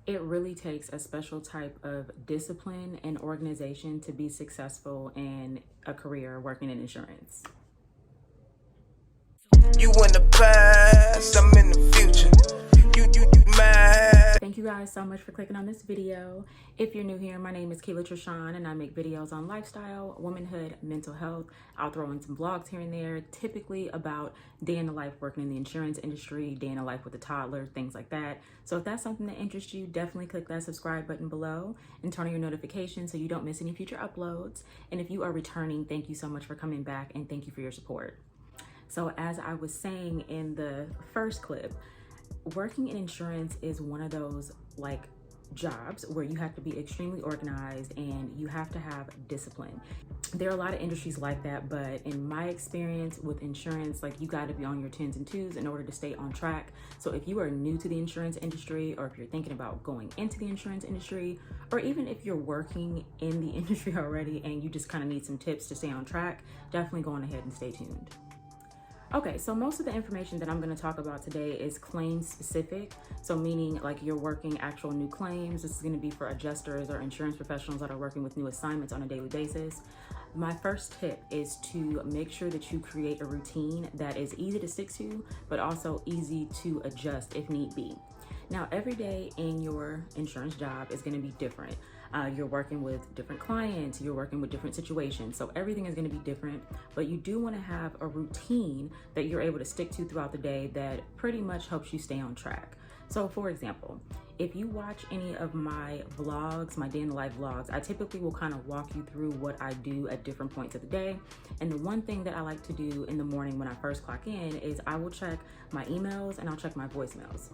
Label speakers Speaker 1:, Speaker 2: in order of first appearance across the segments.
Speaker 1: It really takes a special type of discipline and organization to be successful in a career working in insurance.
Speaker 2: You in the past, I'm in the future. You mad.
Speaker 1: Thank you guys so much for clicking on this video. If you're new here, my name is Kayla Trishan and I make videos on lifestyle, womanhood, mental health. I'll throw in some vlogs here and there, typically about day in the life working in the insurance industry, day in the life with a toddler, things like that. So if that's something that interests you, definitely click that subscribe button below and turn on your notifications so you don't miss any future uploads. And if you are returning, thank you so much for coming back and thank you for your support. So as I was saying in the first clip, working in insurance is one of those jobs where you have to be extremely organized and you have to have discipline. There are a lot of industries like that, but in my experience with insurance, you got to be on your 10s and 2s in order to stay on track. So if you are new to the insurance industry, or if you're thinking about going into the insurance industry, or even if you're working in the industry already and you just kind of need some tips to stay on track, definitely go on ahead and stay tuned. Okay, so most of the information that I'm going to talk about today is claim specific. So meaning you're working actual new claims. This is going to be for adjusters or insurance professionals that are working with new assignments on a daily basis. My first tip is to make sure that you create a routine that is easy to stick to, but also easy to adjust if need be. Now, every day in your insurance job is going to be different. You're working with different clients, you're working with different situations. So everything is going to be different, but you do want to have a routine that you're able to stick to throughout the day that pretty much helps you stay on track. So for example, if you watch any of my vlogs, my day in the life vlogs, I typically will kind of walk you through what I do at different points of the day. And the one thing that I like to do in the morning when I first clock in is I will check my emails and I'll check my voicemails.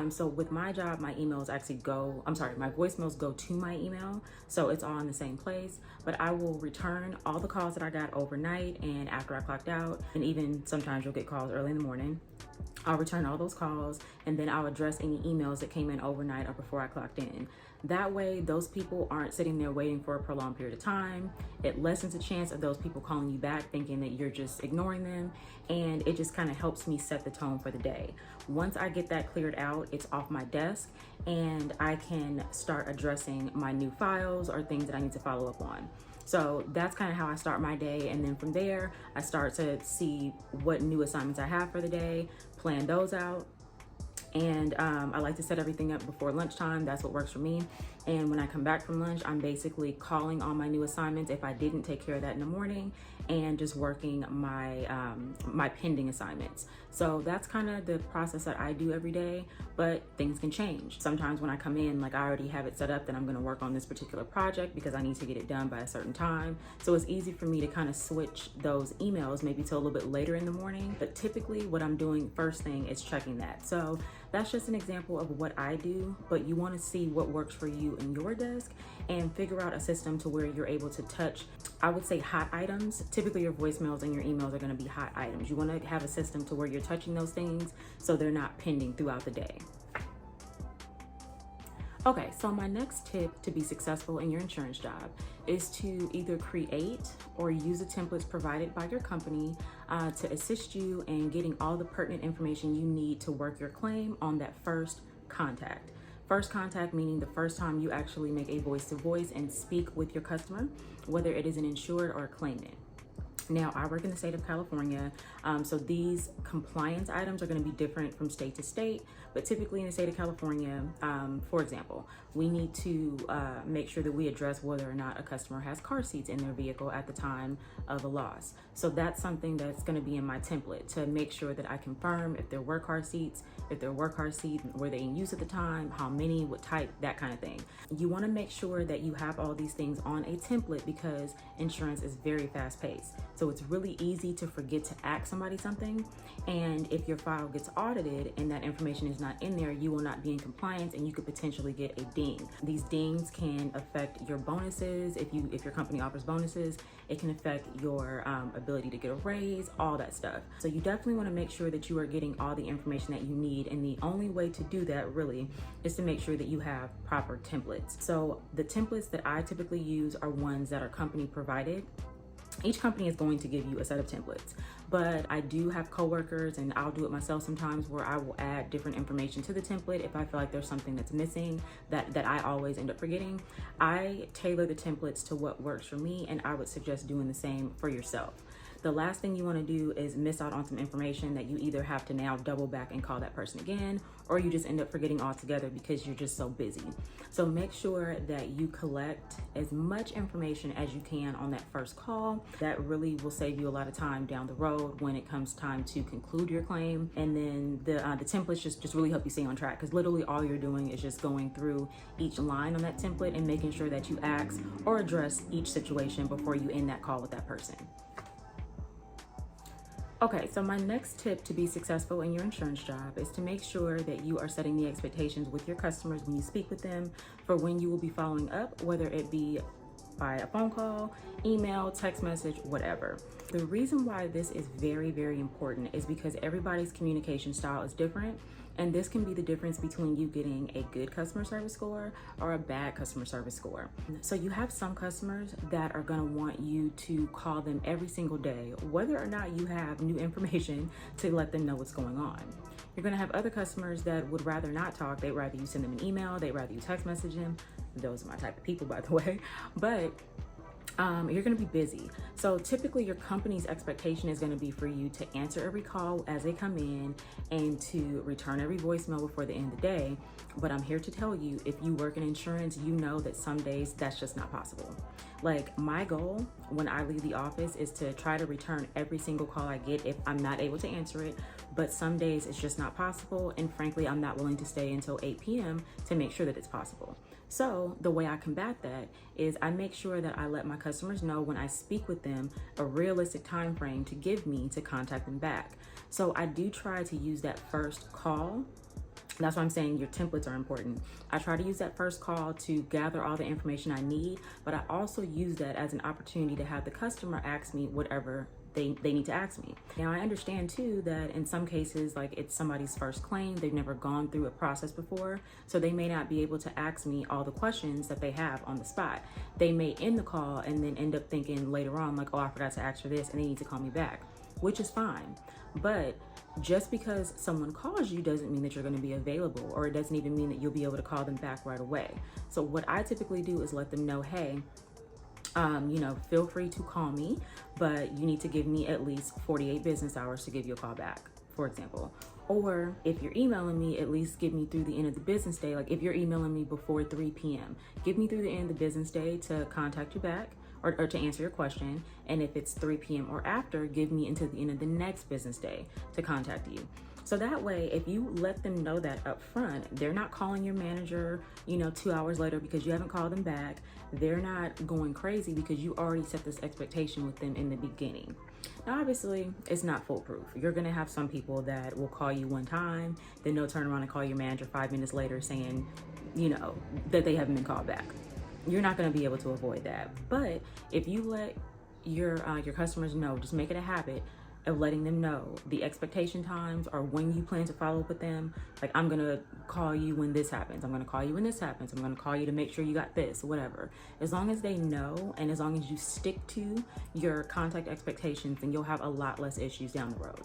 Speaker 1: So with my job, my voicemails go to my email. So it's all in the same place, but I will return all the calls that I got overnight and after I clocked out, and even sometimes you'll get calls early in the morning. I'll return all those calls and then I'll address any emails that came in overnight or before I clocked in. That way, those people aren't sitting there waiting for a prolonged period of time. It lessens the chance of those people calling you back thinking that you're just ignoring them. And it just kind of helps me set the tone for the day. Once I get that cleared out, it's off my desk and I can start addressing my new files or things that I need to follow up on. So that's kind of how I start my day. And then from there, I start to see what new assignments I have for the day, plan those out. And I like to set everything up before lunchtime. That's what works for me. And when I come back from lunch, I'm basically calling on my new assignments if I didn't take care of that in the morning, and just working my my pending assignments. So that's kind of the process that I do every day, but things can change. Sometimes when I come in, I already have it set up that I'm gonna work on this particular project because I need to get it done by a certain time. So it's easy for me to kind of switch those emails maybe to a little bit later in the morning, but typically what I'm doing first thing is checking that. So that's just an example of what I do, but you want to see what works for you in your desk and figure out a system to where you're able to touch, I would say, hot items. Typically your voicemails and your emails are going to be hot items. You want to have a system to where you're touching those things so they're not pending throughout the day. Okay, so my next tip to be successful in your insurance job is to either create or use the templates provided by your company to assist you in getting all the pertinent information you need to work your claim on that first contact. First contact meaning the first time you actually make a voice-to-voice and speak with your customer, whether it is an insured or a claimant. Now, I work in the state of California, so these compliance items are going to be different from state to state, but typically in the state of California, for example, we need to make sure that we address whether or not a customer has car seats in their vehicle at the time of a loss. So that's something that's going to be in my template to make sure that I confirm if there were car seats, were they in use at the time, how many, what type, that kind of thing. You want to make sure that you have all these things on a template because insurance is very fast paced. So it's really easy to forget to ask somebody something. And if your file gets audited and that information is not in there, you will not be in compliance and you could potentially get a ding. These dings can affect your bonuses. If your company offers bonuses, it can affect your ability to get a raise, all that stuff. So you definitely want to make sure that you are getting all the information that you need. And the only way to do that really is to make sure that you have proper templates. So the templates that I typically use are ones that are company provided. Each company is going to give you a set of templates, but I do have coworkers, and I'll do it myself sometimes, where I will add different information to the template if I feel like there's something that's missing that I always end up forgetting. I tailor the templates to what works for me, and I would suggest doing the same for yourself. The last thing you want to do is miss out on some information that you either have to now double back and call that person again, or you just end up forgetting altogether because you're just so busy. So make sure that you collect as much information as you can on that first call. That really will save you a lot of time down the road when it comes time to conclude your claim. And then the templates just really help you stay on track, because literally all you're doing is just going through each line on that template and making sure that you ask or address each situation before you end that call with that person. Okay, so my next tip to be successful in your insurance job is to make sure that you are setting the expectations with your customers when you speak with them for when you will be following up, whether it be by a phone call, email, text message, whatever. The reason why this is very, very important is because everybody's communication style is different. And this can be the difference between you getting a good customer service score or a bad customer service score. So you have some customers that are gonna want you to call them every single day, whether or not you have new information to let them know what's going on. You're gonna have other customers that would rather not talk. They'd rather you send them an email, they'd rather you text message them. Those are my type of people, by the way. But you're going to be busy. So typically your company's expectation is going to be for you to answer every call as they come in and to return every voicemail before the end of the day. But I'm here to tell you, if you work in insurance, you know that some days that's just not possible. Like, my goal when I leave the office is to try to return every single call I get if I'm not able to answer it. But some days it's just not possible. And frankly, I'm not willing to stay until 8 p.m. to make sure that it's possible. So the way I combat that is I make sure that I let my customers know when I speak with them a realistic time frame to give me to contact them back. So I do try to use that first call. That's why I'm saying your templates are important. I try to use that first call to gather all the information I need, but I also use that as an opportunity to have the customer ask me whatever they need to ask me. Now, I understand too that in some cases, like, it's somebody's first claim, they've never gone through a process before, so they may not be able to ask me all the questions that they have on the spot. They may end the call and then end up thinking later on, like, oh, I forgot to ask for this, and they need to call me back, which is fine. But just because someone calls you doesn't mean that you're going to be available, or it doesn't even mean that you'll be able to call them back right away. So what I typically do is let them know, hey, feel free to call me, but you need to give me at least 48 business hours to give you a call back, for example. Or if you're emailing me, at least give me through the end of the business day. Like, if you're emailing me before 3 p.m., give me through the end of the business day to contact you back or to answer your question. And if it's 3 p.m. or after, give me until the end of the next business day to contact you. So that way, if you let them know that up front, they're not calling your manager, 2 hours later because you haven't called them back. They're not going crazy because you already set this expectation with them in the beginning. Now, obviously, it's not foolproof. You're going to have some people that will call you one time, then they'll turn around and call your manager 5 minutes later saying, that they haven't been called back. You're not going to be able to avoid that. But if you let your customers know, just make it a habit of letting them know the expectation times or when you plan to follow up with them. Like, I'm gonna call you when this happens. I'm gonna call you when this happens. I'm gonna call you to make sure you got this, whatever. As long as they know and as long as you stick to your contact expectations, then you'll have a lot less issues down the road.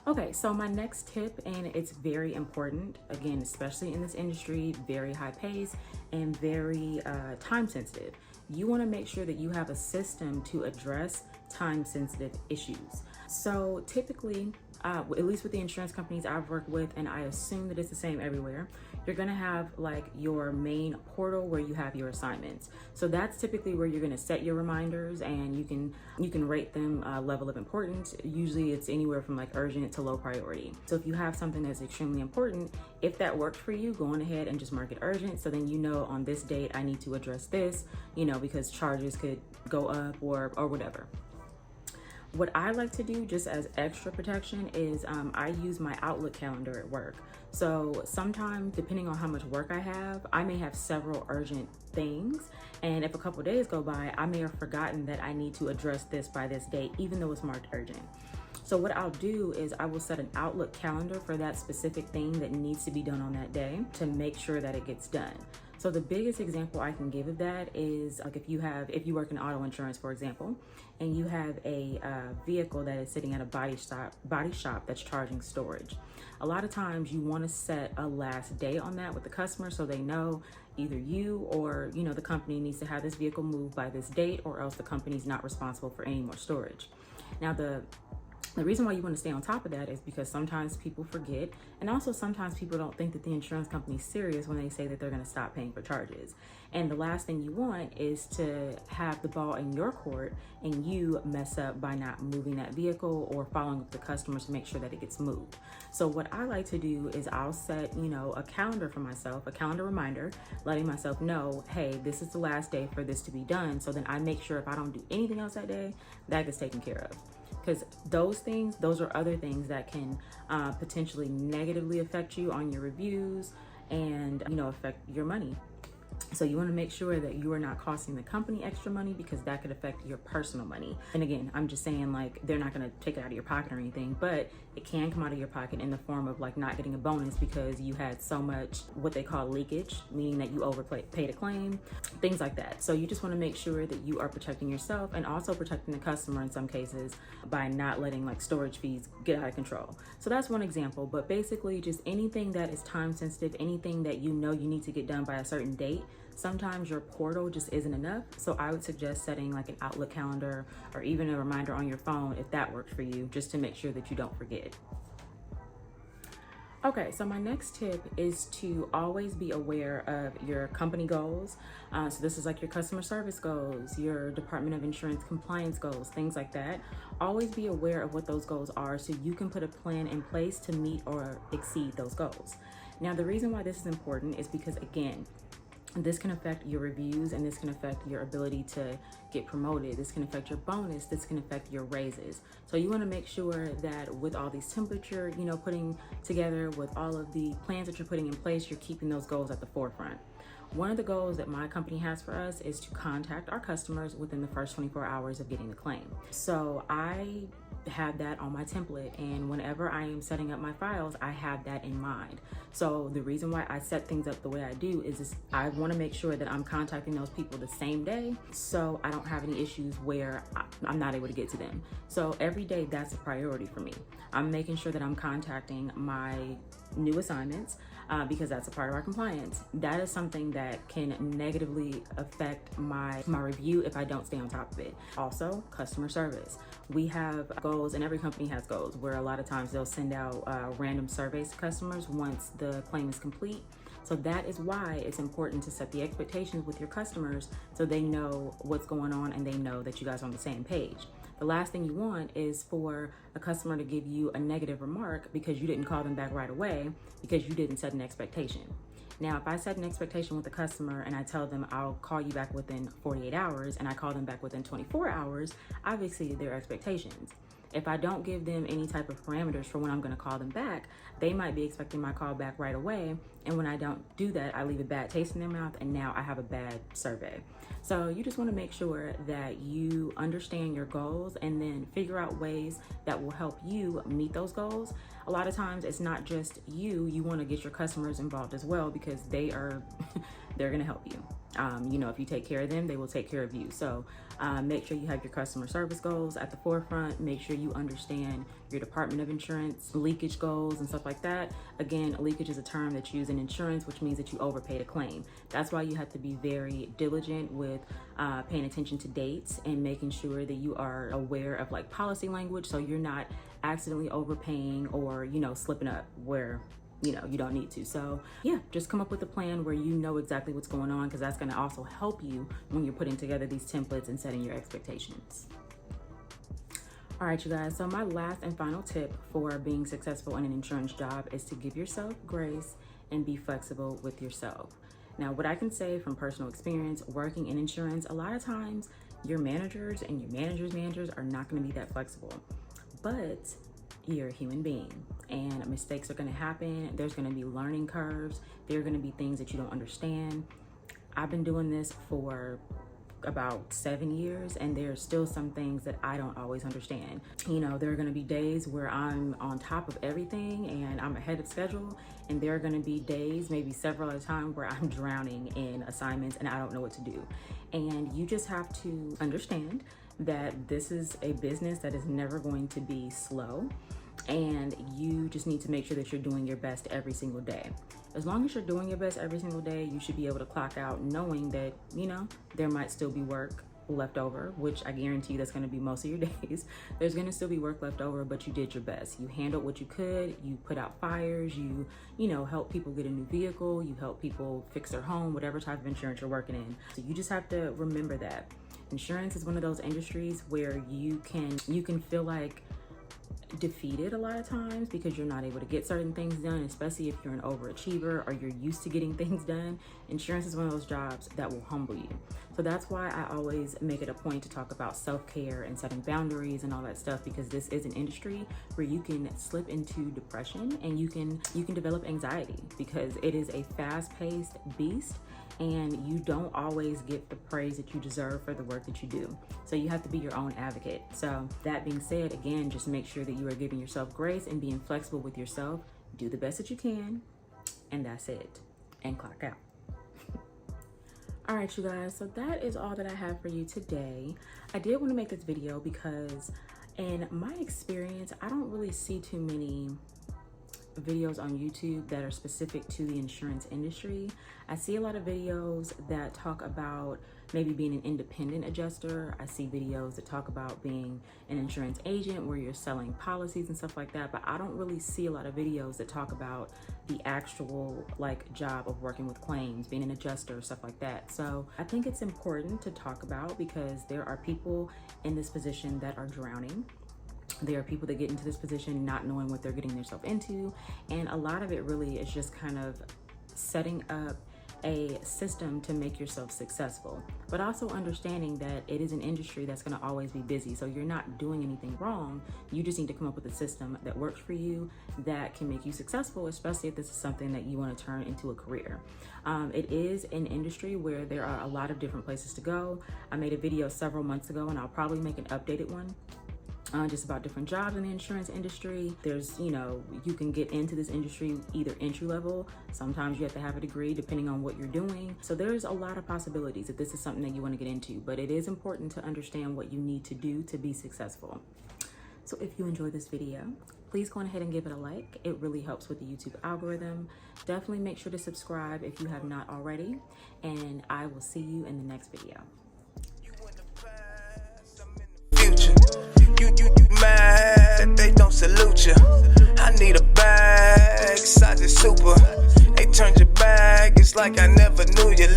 Speaker 1: Okay, so my next tip, and it's very important, again, especially in this industry, very high pace and very time sensitive. You want to make sure that you have a system to address time sensitive issues. So typically, at least with the insurance companies I've worked with, and I assume that it's the same everywhere, you're gonna have like your main portal where you have your assignments. So that's typically where you're gonna set your reminders, and you can rate them level of importance. Usually it's anywhere from like urgent to low priority. So if you have something that's extremely important, if that works for you, go on ahead and just mark it urgent. So then on this date I need to address this, because charges could go up or whatever. What I like to do just as extra protection is I use my Outlook calendar at work. So sometimes, depending on how much work I have, I may have several urgent things. And if a couple days go by, I may have forgotten that I need to address this by this date, even though it's marked urgent. So what I'll do is I will set an Outlook calendar for that specific thing that needs to be done on that day to make sure that it gets done. So the biggest example I can give of that is like if you work in auto insurance, for example, and you have a vehicle that is sitting at a body shop that's charging storage. A lot of times you want to set a last day on that with the customer so they know either you or the company needs to have this vehicle moved by this date, or else the company's not responsible for any more storage. Now the reason why you want to stay on top of that is because sometimes people forget, and also sometimes people don't think that the insurance company's serious when they say that they're going to stop paying for charges. And the last thing you want is to have the ball in your court and you mess up by not moving that vehicle or following up with the customers to make sure that it gets moved. So what I like to do is I'll set, a calendar for myself, a calendar reminder, letting myself know, hey, this is the last day for this to be done. So then I make sure if I don't do anything else that day, that gets taken care of. Because those are other things that can potentially negatively affect you on your reviews and, affect your money. So you want to make sure that you are not costing the company extra money, because that could affect your personal money. And again, I'm just saying, like, they're not going to take it out of your pocket or anything, but it can come out of your pocket in the form of like not getting a bonus because you had so much what they call leakage, meaning that you overpaid a claim, things like that. So you just want to make sure that you are protecting yourself and also protecting the customer in some cases by not letting like storage fees get out of control. So that's one example, but basically just anything that is time sensitive, anything that you need to get done by a certain date. Sometimes your portal just isn't enough. So I would suggest setting like an Outlook calendar or even a reminder on your phone if that works for you, just to make sure that you don't forget. Okay, so my next tip is to always be aware of your company goals. So this is like your customer service goals, your Department of Insurance compliance goals, things like that. Always be aware of what those goals are so you can put a plan in place to meet or exceed those goals. Now, the reason why this is important is because, again, this can affect your reviews and this can affect your ability to get promoted. This can affect your bonus. This can affect your raises. So you want to make sure that with all these templates you're, putting together, with all of the plans that you're putting in place, you're keeping those goals at the forefront. One of the goals that my company has for us is to contact our customers within the first 24 hours of getting the claim. So I have that on my template, and whenever I am setting up my files, I have that in mind. So the reason why I set things up the way I do is I want to make sure that I'm contacting those people the same day, so I don't have any issues where I'm not able to get to them. So every day, that's a priority for me. I'm making sure that I'm contacting my new assignments because that's a part of our compliance. That is something that can negatively affect my review if I don't stay on top of it. Also, customer service. We have goals, and every company has goals, where a lot of times they'll send out random surveys to customers once the claim is complete. So that is why it's important to set the expectations with your customers so they know what's going on and they know that you guys are on the same page. The last thing you want is for a customer to give you a negative remark because you didn't call them back right away because you didn't set an expectation. Now, if I set an expectation with the customer and I tell them I'll call you back within 48 hours and I call them back within 24 hours, I've exceeded their expectations. If I don't give them any type of parameters for when I'm going to call them back, they might be expecting my call back right away. And when I don't do that, I leave a bad taste in their mouth, and now I have a bad survey. So you just want to make sure that you understand your goals and then figure out ways that will help you meet those goals. A lot of times it's not just you want to get your customers involved as well, because they're going to help you. If you take care of them, they will take care of you. So make sure you have your customer service goals at the forefront. Make sure you understand your Department of Insurance leakage goals and stuff like that. Again, leakage is a term that's used in insurance, which means that you overpaid a claim. That's why you have to be very diligent with paying attention to dates and making sure that you are aware of like policy language, so you're not accidentally overpaying or, slipping up where you don't need to. So yeah, just come up with a plan where you know exactly what's going on, because that's going to also help you when you're putting together these templates and setting your expectations. All right, you guys. So my last and final tip for being successful in an insurance job is to give yourself grace and be flexible with yourself. Now, what I can say from personal experience working in insurance, a lot of times your managers and your managers are not going to be that flexible, but you're a human being and mistakes are going to happen. There's going to be learning curves. There are going to be things that you don't understand. I've been doing this for about 7 years, and there's still some things that I don't always understand. You know, there are going to be days where I'm on top of everything and I'm ahead of schedule, and there are going to be days, maybe several at a time, where I'm drowning in assignments and I don't know what to do. And you just have to understand that this is a business that is never going to be slow, and you just need to make sure that you're doing your best every single day. As long as you're doing your best every single day, you should be able to clock out knowing that, you know, there might still be work left over, which I guarantee you that's going to be most of your days. There's going to still be work left over, but you did your best. You handled what you could. You put out fires. You know, help people get a new vehicle. You help people fix their home, whatever type of insurance you're working in. So you just have to remember that insurance is one of those industries where you can feel like defeated a lot of times because you're not able to get certain things done, especially if you're an overachiever or you're used to getting things done. Insurance is one of those jobs that will humble you. So that's why I always make it a point to talk about self-care and setting boundaries and all that stuff, because this is an industry where you can slip into depression and you can develop anxiety, because it is a fast-paced beast and you don't always get the praise that you deserve for the work that you do. So you have to be your own advocate. So that being said, again, just make sure that you are giving yourself grace and being flexible with yourself. Do the best that you can, and that's it. And clock out. All right, you guys, so that is all that I have for you today. I did want to make this video because in my experience, I don't really see too many videos on YouTube that are specific to the insurance industry. I see a lot of videos that talk about maybe being an independent adjuster. I see videos that talk about being an insurance agent where you're selling policies and stuff like that, but I don't really see a lot of videos that talk about the actual like job of working with claims, being an adjuster, stuff like that. So I think it's important to talk about because there are people in this position that are drowning. There are people that get into this position not knowing what they're getting themselves into, and a lot of it really is just kind of setting up a system to make yourself successful, but also understanding that it is an industry that's going to always be busy. So you're not doing anything wrong. You just need to come up with a system that works for you, that can make you successful, especially if this is something that you want to turn into a career. It is an industry where there are a lot of different places to go. I made a video several months ago, and I'll probably make an updated one just about different jobs in the insurance industry. There's, you know, you can get into this industry either entry level. Sometimes you have to have a degree depending on what you're doing. So there's a lot of possibilities if this is something that you want to get into, but it is important to understand what you need to do to be successful. So if you enjoyed this video, please go ahead and give it a like. It really helps with the YouTube algorithm. Definitely make sure to subscribe if you have not already, and I will see you in the next video.
Speaker 2: You mad that they don't salute you. I need a bag, size is super. They turned your back, it's like I never knew you.